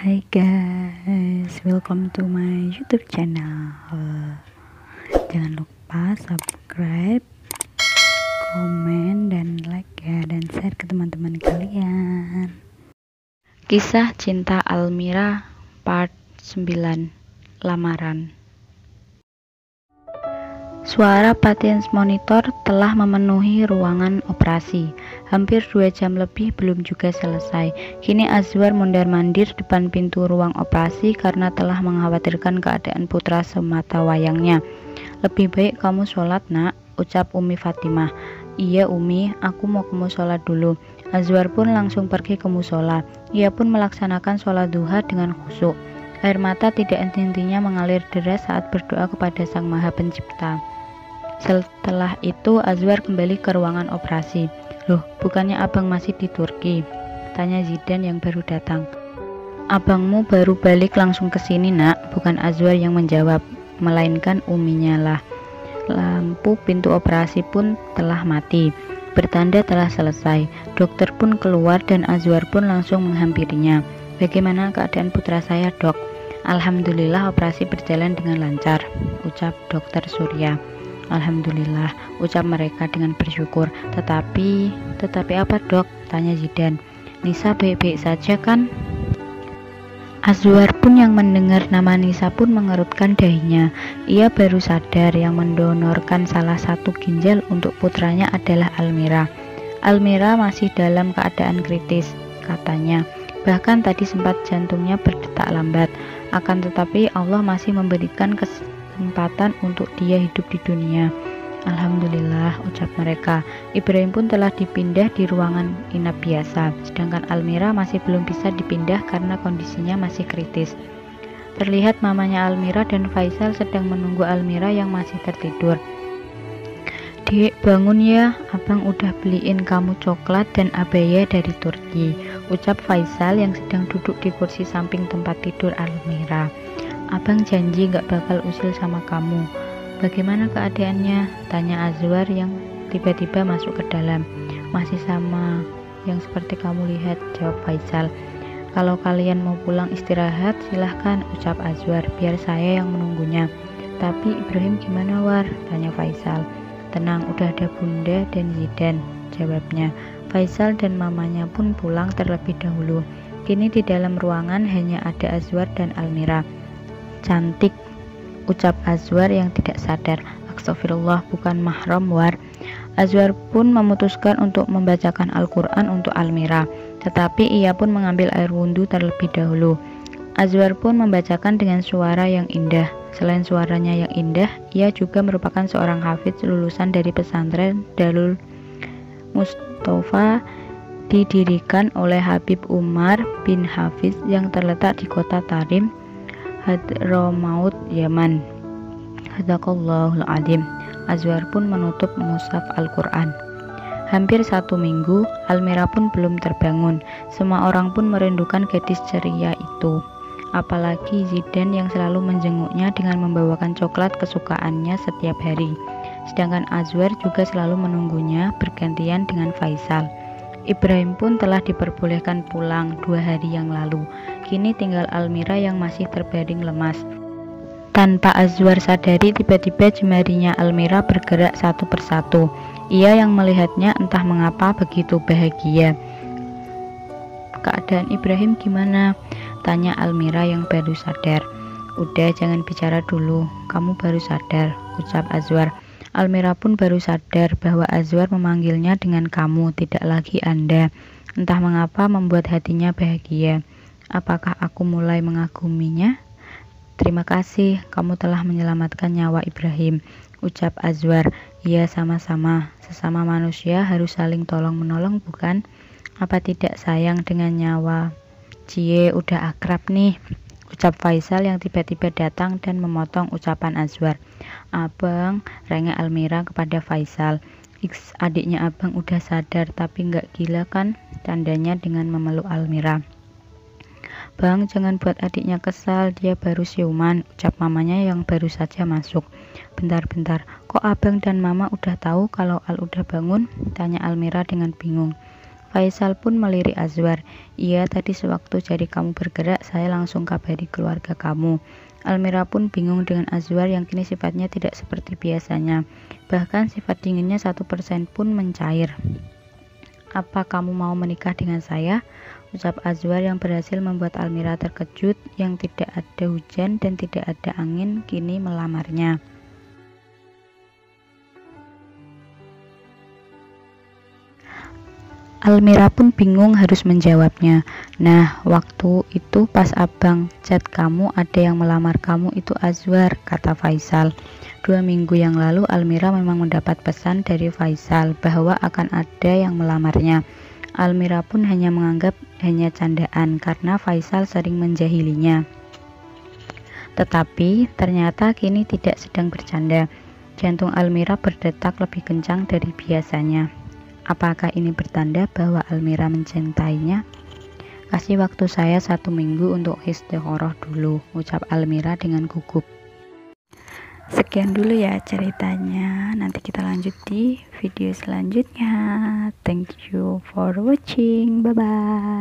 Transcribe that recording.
Hai guys, welcome to my YouTube channel. Jangan lupa subscribe, komen, dan like ya, dan share ke teman-teman kalian. Kisah Cinta Almira Part 9, Lamaran. Suara patience monitor telah memenuhi ruangan operasi. Hampir 2 jam lebih belum juga selesai. Kini Azwar mondar-mandir depan pintu ruang operasi karena telah mengkhawatirkan keadaan putra semata wayangnya. "Lebih baik kamu sholat, nak," ucap Umi Fatimah. "Iya Umi, aku mau kamu sholat dulu." Azwar pun langsung pergi ke musola. Ia pun melaksanakan sholat duha dengan khusyuk. Air mata tidak henti-hentinya mengalir deras saat berdoa kepada Sang Maha Pencipta. Setelah itu Azwar kembali ke ruangan operasi. "Loh, bukannya abang masih di Turki?" tanya Zidan yang baru datang. "Abangmu baru balik langsung ke sini, nak," bukan Azwar yang menjawab, melainkan Uminya lah. Lampu pintu operasi pun telah mati, bertanda telah selesai. Dokter pun keluar dan Azwar pun langsung menghampirinya. "Bagaimana keadaan putra saya, Dok?" "Alhamdulillah operasi berjalan dengan lancar," ucap Dokter Surya. "Alhamdulillah," ucap mereka dengan bersyukur. Tetapi apa, Dok?" tanya Zidan. "Nisa baik-baik saja kan?" Azwar pun yang mendengar nama Nisa pun mengerutkan dahinya. Ia baru sadar yang mendonorkan salah satu ginjal untuk putranya adalah Almira. "Almira masih dalam keadaan kritis," katanya. "Bahkan tadi sempat jantungnya berdetak lambat. Akan tetapi Allah masih memberikan kesempatan untuk dia hidup di dunia." "Alhamdulillah," ucap mereka. Ibrahim pun telah dipindah di ruangan inap biasa, sedangkan Almira masih belum bisa dipindah karena kondisinya masih kritis. Terlihat mamanya Almira dan Faisal sedang menunggu Almira yang masih tertidur. "Dek, bangun ya, abang udah beliin kamu coklat dan abaya dari Turki," ucap Faisal yang sedang duduk di kursi samping tempat tidur Almira. "Abang janji gak bakal usil sama kamu." "Bagaimana keadaannya?" tanya Azwar yang tiba-tiba masuk ke dalam. "Masih sama yang seperti kamu lihat," jawab Faisal. "Kalau kalian mau pulang istirahat silahkan," ucap Azwar, "biar saya yang menunggunya." "Tapi Ibrahim gimana, War?" tanya Faisal. "Tenang, udah ada Bunda dan Zidan," jawabnya. Faisal dan mamanya pun pulang terlebih dahulu. Kini di dalam ruangan hanya ada Azwar dan Almira. "Cantik," ucap Azwar yang tidak sadar. "Astagfirullah, bukan mahram, War." Azwar pun memutuskan untuk membacakan Al-Quran untuk Almira, tetapi ia pun mengambil air wudhu terlebih dahulu. Azwar pun membacakan dengan suara yang indah. Selain suaranya yang indah, ia juga merupakan seorang hafidz lulusan dari pesantren Darul Mustafa didirikan oleh Habib Umar bin Hafiz yang terletak di kota Tarim, Hadramaut, Yaman. Sadaqallahul Adzim. Azwar pun menutup mushaf Al-Quran. Hampir 1 minggu, Almira pun belum terbangun. Semua orang pun merindukan gadis ceria itu. Apalagi Zidan yang selalu menjenguknya dengan membawakan coklat kesukaannya setiap hari. Sedangkan Azwar juga selalu menunggunya bergantian dengan Faisal. Ibrahim pun telah diperbolehkan pulang 2 hari yang lalu. Kini tinggal Almira yang masih terbaring lemas. Tanpa Azwar sadari, tiba-tiba jemarinya Almira bergerak satu persatu. Ia yang melihatnya entah mengapa begitu bahagia. "Keadaan Ibrahim gimana?" tanya Almira yang baru sadar. "Udah, jangan bicara dulu, kamu baru sadar," ucap Azwar. Almira pun baru sadar bahwa Azwar memanggilnya dengan kamu, tidak lagi Anda. Entah mengapa membuat hatinya bahagia. "Apakah aku mulai mengaguminya?" "Terima kasih, kamu telah menyelamatkan nyawa Ibrahim," ucap Azwar. "Iya, sama-sama. Sesama manusia harus saling tolong-menolong, bukan? Apa tidak sayang dengan nyawa? Cie, udah akrab nih," ucap Faisal yang tiba-tiba datang dan memotong ucapan Azwar. "Abang," rengek Almira kepada Faisal. "Iks, adiknya abang udah sadar tapi nggak gila kan?" tandanya dengan memeluk Almira. "Bang, jangan buat adiknya kesal, dia baru siuman," ucap mamanya yang baru saja masuk. Bentar, kok abang dan mama udah tahu kalau Al udah bangun?" tanya Almira dengan bingung. Faisal pun melirik Azwar. Iya, tadi sewaktu jadi kamu bergerak, saya langsung kabari keluarga kamu. Almira pun bingung dengan Azwar yang kini sifatnya tidak seperti biasanya. Bahkan sifat dinginnya 1% pun mencair. Apa kamu mau menikah dengan saya? Ucap Azwar yang berhasil membuat Almira terkejut. Yang tidak ada hujan dan tidak ada angin kini melamarnya. Almira pun bingung harus menjawabnya. Nah, waktu itu pas abang chat kamu ada yang melamar kamu itu Azwar, kata Faisal. 2 minggu yang lalu Almira memang mendapat pesan dari Faisal bahwa akan ada yang melamarnya. Almira pun hanya menganggap hanya candaan karena Faisal sering menjahilinya. Tetapi ternyata kini tidak sedang bercanda. Jantung Almira berdetak lebih kencang dari biasanya. Apakah ini bertanda bahwa Almira mencintainya? Kasih waktu saya 1 minggu untuk istikharah dulu, ucap Almira dengan gugup. Sekian dulu ya ceritanya. Nanti kita lanjut di video selanjutnya. Thank you for watching. Bye bye.